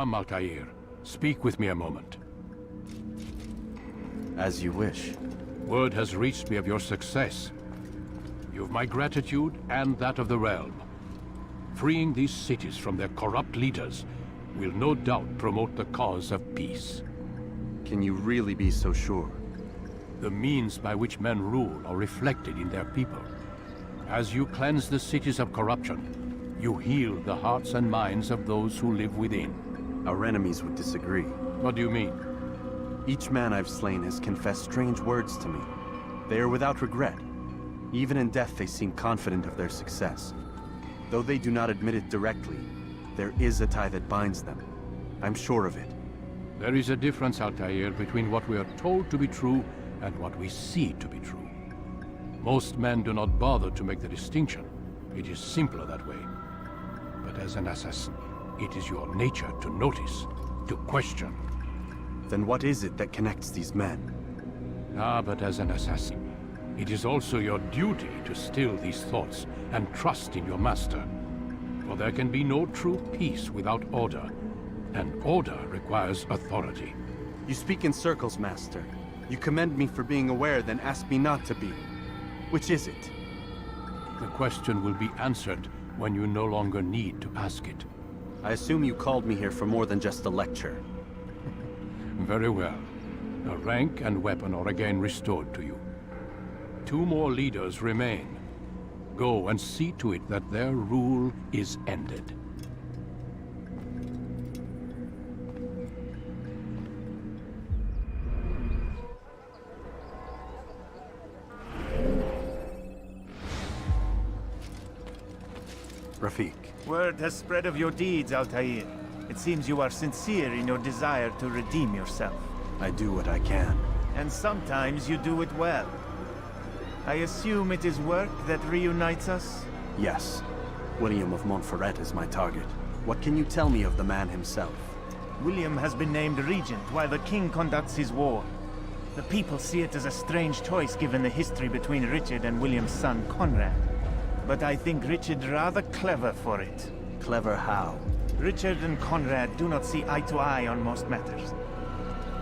Come, Altair. Speak with me a moment. As you wish. Word has reached me of your success. You have my gratitude and that of the realm. Freeing these cities from their corrupt leaders will no doubt promote the cause of peace. Can you really be so sure? The means by which men rule are reflected in their people. As you cleanse the cities of corruption, you heal the hearts and minds of those who live within. Our enemies would disagree. What do you mean? Each man I've slain has confessed strange words to me. They are without regret. Even in death they seem confident of their success. Though they do not admit it directly, there is a tie that binds them. I'm sure of it. There is a difference, Altair, between what we are told to be true and what we see to be true. Most men do not bother to make the distinction. It is simpler that way. But as an assassin, it is your nature to notice, to question. Then what is it that connects these men? But as an assassin, it is also your duty to still these thoughts and trust in your master. For there can be no true peace without order, and order requires authority. You speak in circles, Master. You commend me for being aware, then ask me not to be. Which is it? The question will be answered when you no longer need to ask it. I assume you called me here for more than just a lecture. Very well. A rank and weapon are again restored to you. 2 more leaders remain. Go and see to it that their rule is ended. Rafik. Word has spread of your deeds, Altair. It seems you are sincere in your desire to redeem yourself. I do what I can. And sometimes you do it well. I assume it is work that reunites us? Yes. William of Montferrat is my target. What can you tell me of the man himself? William has been named regent while the king conducts his war. The people see it as a strange choice given the history between Richard and William's son Conrad. But I think Richard rather clever for it. Clever how? Richard and Conrad do not see eye to eye on most matters.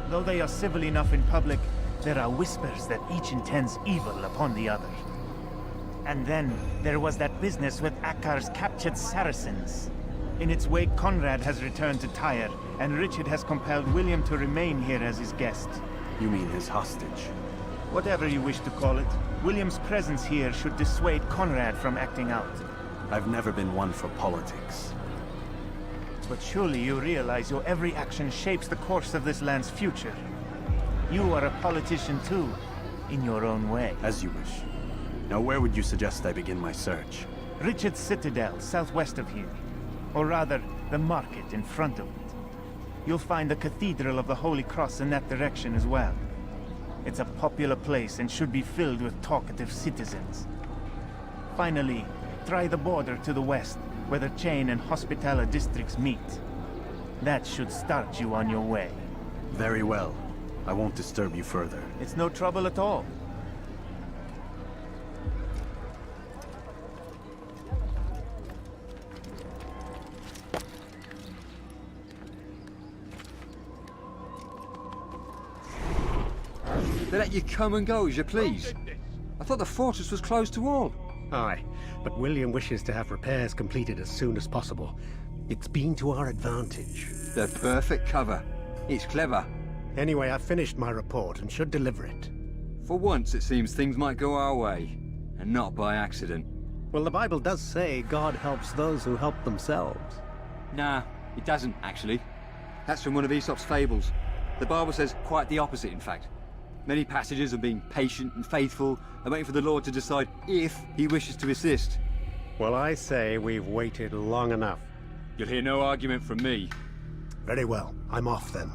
Though they are civil enough in public, there are whispers that each intends evil upon the other. And then, there was that business with Acre's captured Saracens. In its wake, Conrad has returned to Tyre, and Richard has compelled William to remain here as his guest. You mean his hostage? Whatever you wish to call it, William's presence here should dissuade Conrad from acting out. I've never been one for politics. But surely you realize your every action shapes the course of this land's future. You are a politician too, in your own way. As you wish. Now where would you suggest I begin my search? Richard's Citadel, southwest of here. Or rather, the market in front of it. You'll find the Cathedral of the Holy Cross in that direction as well. It's a popular place and should be filled with talkative citizens. Finally, try the border to the west, where the Chain and Hospitaller districts meet. That should start you on your way. Very well. I won't disturb you further. It's no trouble at all. They let you come and go as you please. I thought the fortress was closed to all. Aye, but William wishes to have repairs completed as soon as possible. It's been to our advantage. The perfect cover. It's clever. Anyway, I've finished my report and should deliver it. For once, it seems things might go our way, and not by accident. Well, the Bible does say God helps those who help themselves. Nah, it doesn't, actually. That's from one of Aesop's fables. The Bible says quite the opposite, in fact. Many passages of being patient and faithful and waiting for the Lord to decide if he wishes to assist. Well, I say we've waited long enough. You'll hear no argument from me. Very well. I'm off then.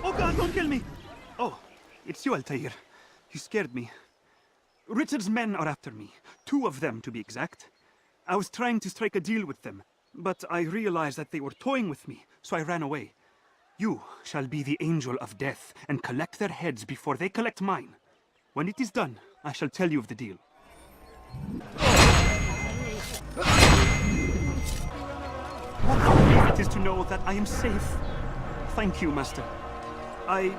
Oh God, don't kill me! Oh, it's you, Altair. You scared me. Richard's men are after me. 2 of them, to be exact. I was trying to strike a deal with them. But I realized that they were toying with me, so I ran away. You shall be the angel of death and collect their heads before they collect mine. When it is done, I shall tell you of the deal. How relief it is to know that I am safe. Thank you, Master. I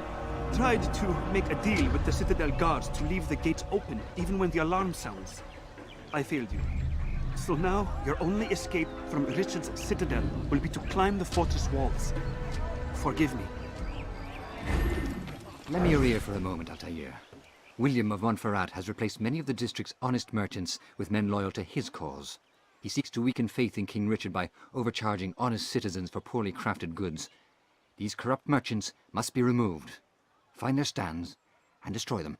tried to make a deal with the Citadel guards to leave the gates open, even when the alarm sounds. I failed you. So now, your only escape from Richard's Citadel will be to climb the fortress walls. Forgive me. Lend me your ear for a moment, Altair. William of Montferrat has replaced many of the district's honest merchants with men loyal to his cause. He seeks to weaken faith in King Richard by overcharging honest citizens for poorly crafted goods. These corrupt merchants must be removed. Find their stands and destroy them.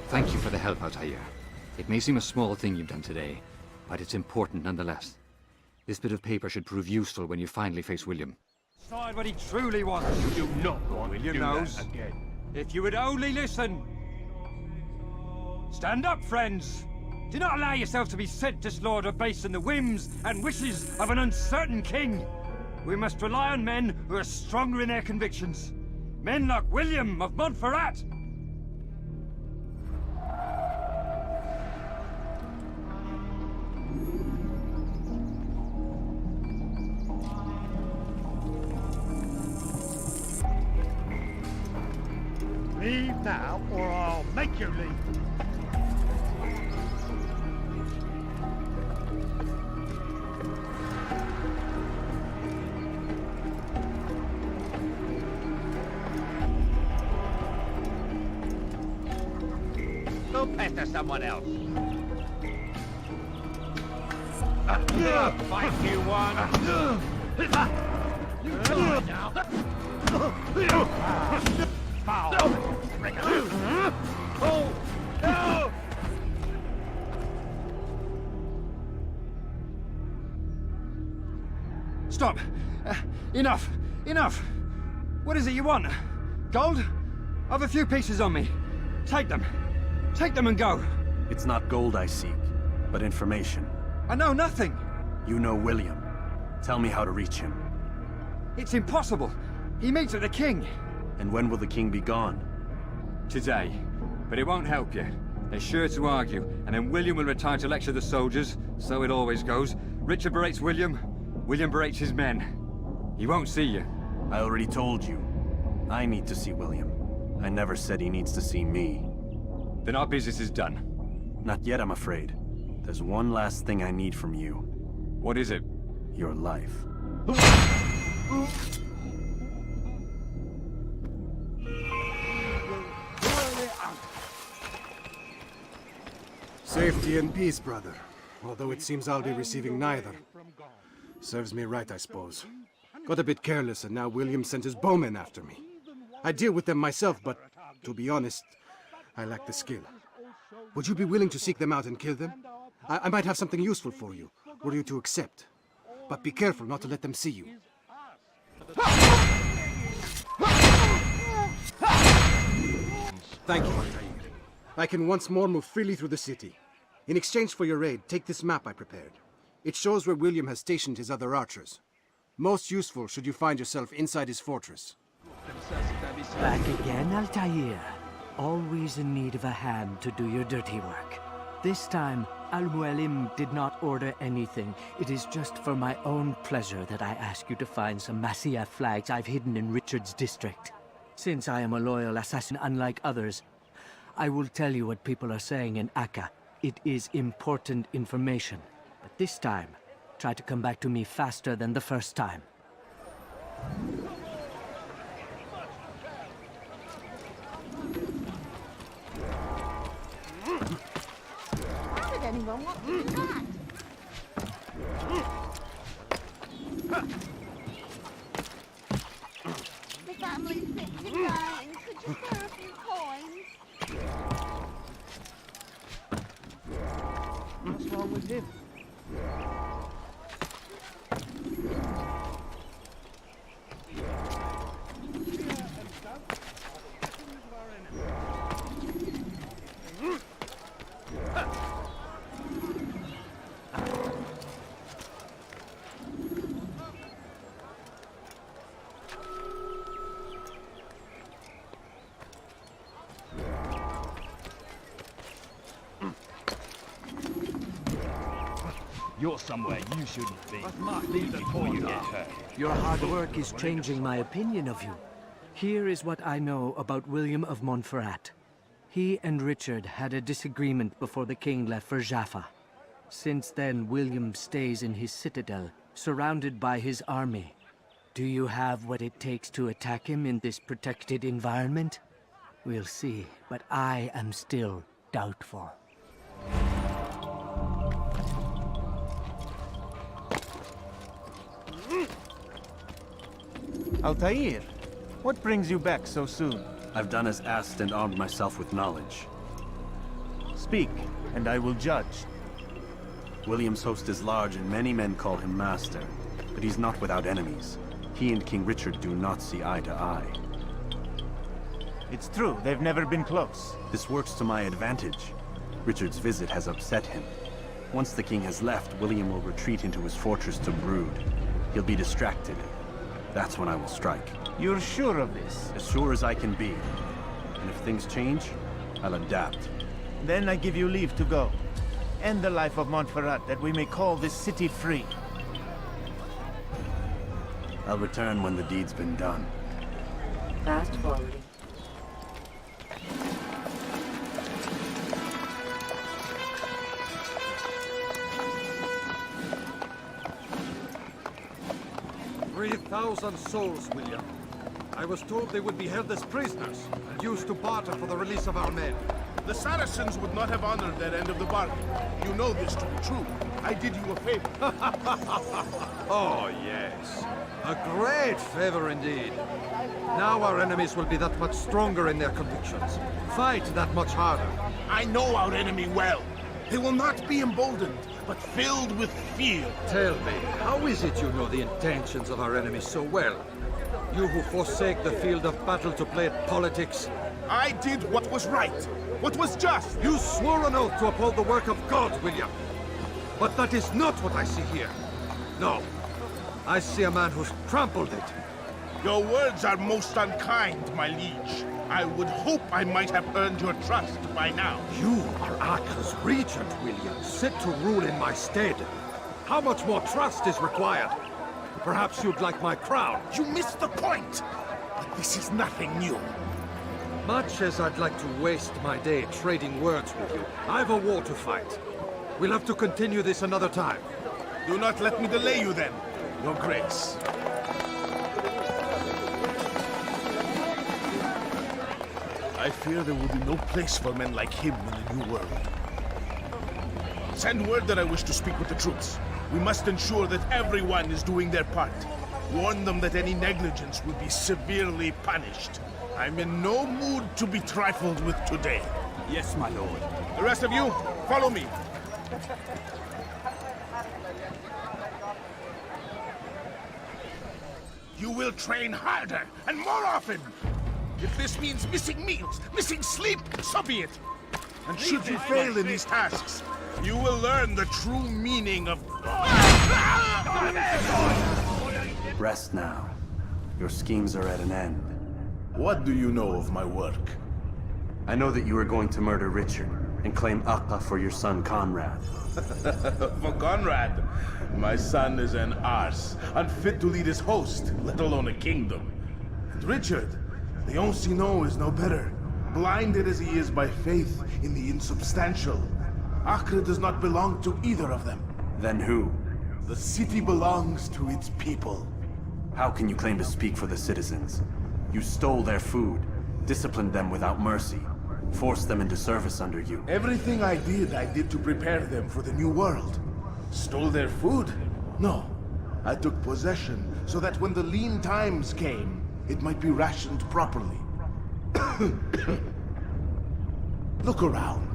Thank you for the help, Altair. It may seem a small thing you've done today, but it's important nonetheless. This bit of paper should prove useful when you finally face William. Decide what he truly wants. You do not want William to do knows. that again. If you would only listen. Stand up, friends. Do not allow yourself to be sent to slaughter based on the whims and wishes of an uncertain king. We must rely on men who are stronger in their convictions. Men like William of Montferrat. Leave now, or I'll make you leave. Go pester someone else. Fight you one. Foul. Oh, no! Stop! Enough! Enough! What is it you want? Gold? I've a few pieces on me. Take them. Take them and go. It's not gold I seek, but information. I know nothing. You know William. Tell me how to reach him. It's impossible. He meets with the king. And when will the king be gone? Today. But it won't help you. They're sure to argue, and then William will retire to lecture the soldiers. So it always goes. Richard berates William. William berates his men. He won't see you. I already told you. I need to see William. I never said he needs to see me. Then our business is done. Not yet, I'm afraid. There's one last thing I need from you. What is it? Your life. Safety and peace, brother. Although it seems I'll be receiving neither. Serves me right, I suppose. Got a bit careless, and now William sent his bowmen after me. I deal with them myself, but to be honest, I lack the skill. Would you be willing to seek them out and kill them? I might have something useful for you, were you to accept. But be careful not to let them see you. Thank you, Altair. I can once more move freely through the city. In exchange for your aid, take this map I prepared. It shows where William has stationed his other archers. Most useful should you find yourself inside his fortress. Back again, Altair. Always in need of a hand to do your dirty work. This time, Al-Mualim did not order anything. It is just for my own pleasure that I ask you to find some Masyaf flags I've hidden in Richard's district. Since I am a loyal assassin unlike others, I will tell you what people are saying in Acre. It is important information. But this time, try to come back to me faster than the first time. How did anyone want to do that? The family's sick and dying. Could you spare a few coins? What's wrong with him? You're somewhere you shouldn't be. Leave before you get hurt. Your hard work is changing my opinion of you. Here is what I know about William of Montferrat. He and Richard had a disagreement before the king left for Jaffa. Since then, William stays in his citadel, surrounded by his army. Do you have what it takes to attack him in this protected environment? We'll see, but I am still doubtful. Altair, what brings you back so soon? I've done as asked and armed myself with knowledge. Speak, and I will judge. William's host is large and many men call him master, but he's not without enemies. He and King Richard do not see eye to eye. It's true, they've never been close. This works to my advantage. Richard's visit has upset him. Once the king has left, William will retreat into his fortress to brood. He'll be distracted. That's when I will strike. You're sure of this? As sure as I can be. And if things change, I'll adapt. Then I give you leave to go. End the life of Montferrat, that we may call this city free. I'll return when the deed's been done. Fast forwarding. "3,000 souls, William. I was told they would be held as prisoners and used to barter for the release of our men. The Saracens would not have honored their end of the bargain. You know this to be true. I did you a favor. Oh, yes. A great favor indeed. Now our enemies will be that much stronger in their convictions. Fight that much harder. I know our enemy well. They will not be emboldened, but filled with fear. Tell me, how is it you know the intentions of our enemies so well? You who forsake the field of battle to play at politics. I did what was right, what was just. You swore an oath to uphold the work of God, William. But that is not what I see here. No. I see a man who's trampled it. Your words are most unkind, my liege. I would hope I might have earned your trust by now. You are Acre's regent, William, set to rule in my stead. How much more trust is required? Perhaps you'd like my crown. You missed the point! But this is nothing new. Much as I'd like to waste my day trading words with you, I've a war to fight. We'll have to continue this another time. Do not let me delay you then, Your Grace. I fear there will be no place for men like him in the New World. Send word that I wish to speak with the troops. We must ensure that everyone is doing their part. Warn them that any negligence will be severely punished. I'm in no mood to be trifled with today. Yes, my lord. The rest of you, follow me. You will train harder and more often. If this means missing meals, missing sleep, so be it. And should you fail in these tasks, you will learn the true meaning of... Rest now. Your schemes are at an end. What do you know of my work? I know that you are going to murder Richard and claim Acre for your son Conrad. For Conrad? My son is an arse, unfit to lead his host, let alone a kingdom. And Richard, the Ancien is no better, blinded as he is by faith in the insubstantial. Acre does not belong to either of them. Then who? The city belongs to its people. How can you claim to speak for the citizens? You stole their food, disciplined them without mercy, forced them into service under you. Everything I did to prepare them for the new world. Stole their food? No. I took possession so that when the lean times came, it might be rationed properly. Look around.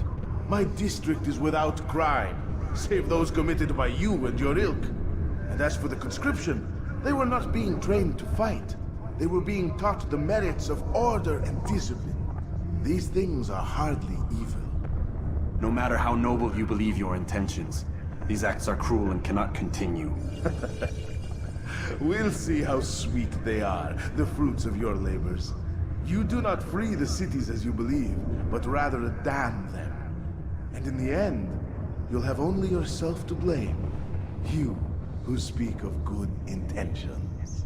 My district is without crime, save those committed by you and your ilk. And as for the conscription, they were not being trained to fight. They were being taught the merits of order and discipline. These things are hardly evil. No matter how noble you believe your intentions, these acts are cruel and cannot continue. We'll see how sweet they are, the fruits of your labors. You do not free the cities as you believe, but rather damn them. And in the end, you'll have only yourself to blame. You who speak of good intentions.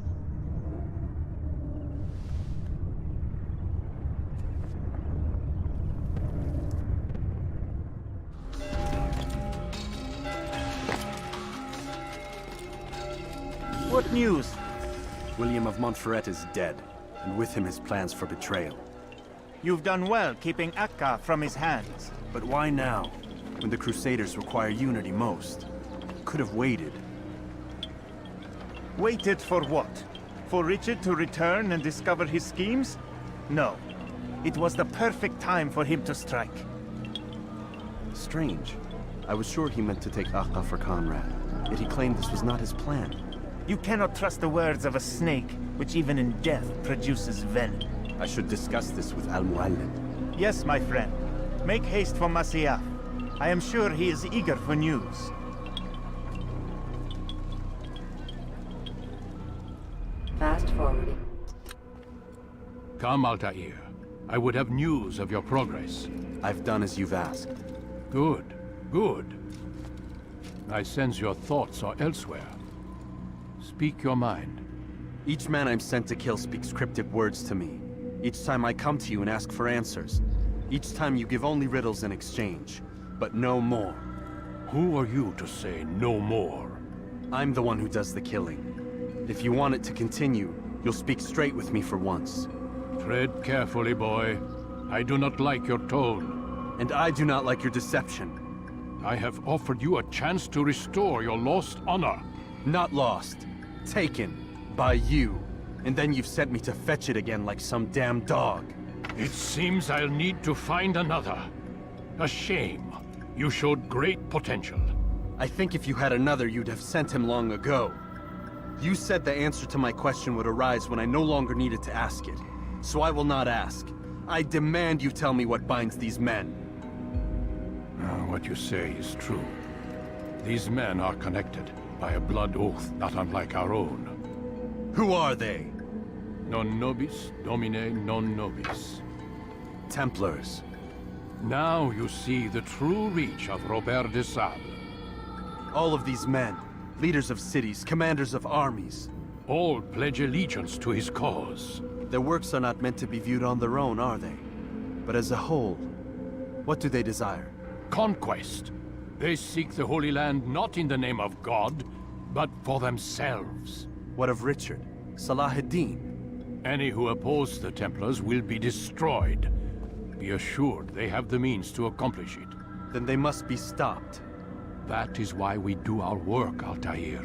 What news? William of Montferrat is dead, and with him his plans for betrayal. You've done well keeping Acre from his hands. But why now, when the Crusaders require unity most? Could have waited. Waited for what? For Richard to return and discover his schemes? No. It was the perfect time for him to strike. Strange. I was sure he meant to take Acre for Conrad, yet he claimed this was not his plan. You cannot trust the words of a snake, which even in death produces venom. I should discuss this with Al-Mu'allim. Yes, my friend. Make haste for Masyaf. I am sure he is eager for news. Fast forwarding. Come, Altair. I would have news of your progress. I've done as you've asked. Good, good. I sense your thoughts are elsewhere. Speak your mind. Each man I'm sent to kill speaks cryptic words to me. Each time I come to you and ask for answers. Each time you give only riddles in exchange, but no more. Who are you to say no more? I'm the one who does the killing. If you want it to continue, you'll speak straight with me for once. Tread carefully, boy. I do not like your tone. And I do not like your deception. I have offered you a chance to restore your lost honor. Not lost. Taken. By you. And then you've sent me to fetch it again like some damn dog. It seems I'll need to find another. A shame. You showed great potential. I think if you had another, you'd have sent him long ago. You said the answer to my question would arise when I no longer needed to ask it. So I will not ask. I demand you tell me what binds these men. What you say is true. These men are connected by a blood oath not unlike our own. Who are they? Non nobis, domine non nobis. Templars. Now you see the true reach of Robert de Sable. All of these men, leaders of cities, commanders of armies. All pledge allegiance to his cause. Their works are not meant to be viewed on their own, are they? But as a whole, what do they desire? Conquest. They seek the Holy Land not in the name of God, but for themselves. What of Richard? Salah ad-Din? Any who oppose the Templars will be destroyed. Be assured they have the means to accomplish it. Then they must be stopped. That is why we do our work, Altair.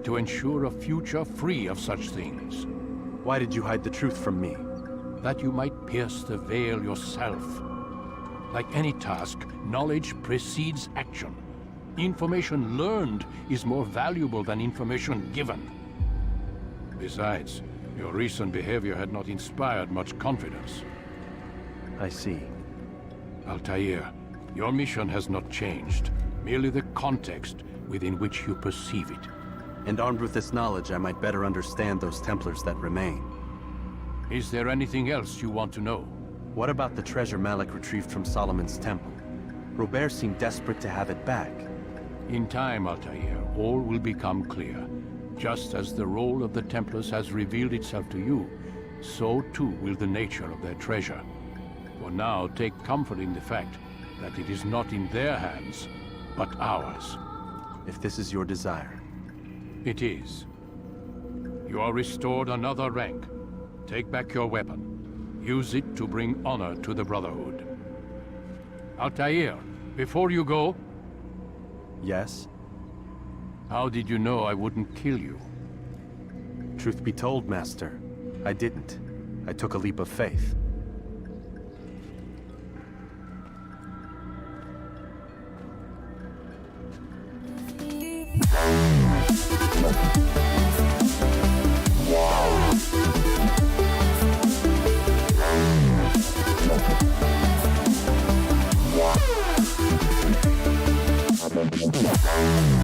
To ensure a future free of such things. Why did you hide the truth from me? That you might pierce the veil yourself. Like any task, knowledge precedes action. Information learned is more valuable than information given. Besides, your recent behavior had not inspired much confidence. I see. Altair, your mission has not changed. Merely the context within which you perceive it. And armed with this knowledge, I might better understand those Templars that remain. Is there anything else you want to know? What about the treasure Malik retrieved from Solomon's temple? Robert seemed desperate to have it back. In time, Altair, all will become clear. Just as the role of the Templars has revealed itself to you, so too will the nature of their treasure. For now, take comfort in the fact that it is not in their hands, but ours. If this is your desire. It is. You are restored another rank. Take back your weapon. Use it to bring honor to the Brotherhood. Altair, before you go... Yes? How did you know I wouldn't kill you? Truth be told, Master, I didn't. I took a leap of faith.